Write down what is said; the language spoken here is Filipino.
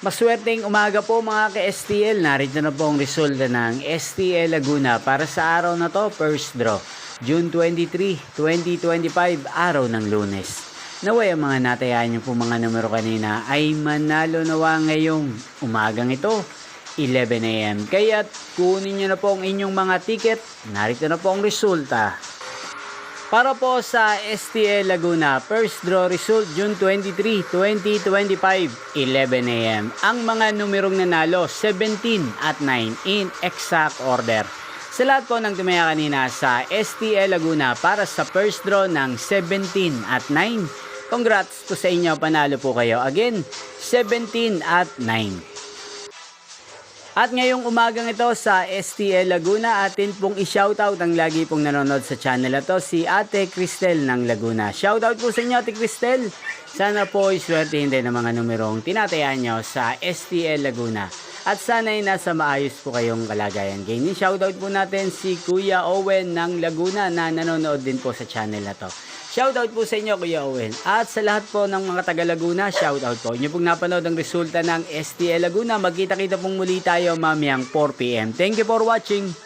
Maswerteng umaga po mga ka-STL. Narito na po ang resulta ng STL Laguna para sa araw na to, first draw. June 23, 2025, araw ng Lunes. Naway ang mga natayaan niyo po mga numero kanina ay manalo nawa ngayong umagang ito, 11 AM. Kaya't kunin niyo na po ang inyong mga ticket. Narito na po ang resulta. Para po sa STL Laguna, first draw result June 23, 2025, 11 AM. Ang mga numerong nanalo, 17 at 9 in exact order. Sa lahat po ng tumaya kanina sa STL Laguna para sa first draw ng 17 at 9. Congrats po sa inyo, panalo po kayo. Again, 17 at 9. At ngayong umagang ito sa STL Laguna, atin pong i-shoutout ang lagi pong nanonood sa channel na to, si Ate Cristel ng Laguna. Shoutout po sa inyo, Ate Cristel. Sana po iswertehin din ang mga numerong tinatayaan nyo sa STL Laguna. At sana'y nasa maayos po kayong kalagayan. Ganyan, shoutout po natin si Kuya Owen ng Laguna na nanonood din po sa channel na to. Shoutout po sa inyo, Kuya Owen. At sa lahat po ng mga taga Laguna, shoutout po. Inyo pong napanood ang resulta ng STL Laguna. Magkita-kita pong muli tayo mamayang 4 PM. Thank you for watching.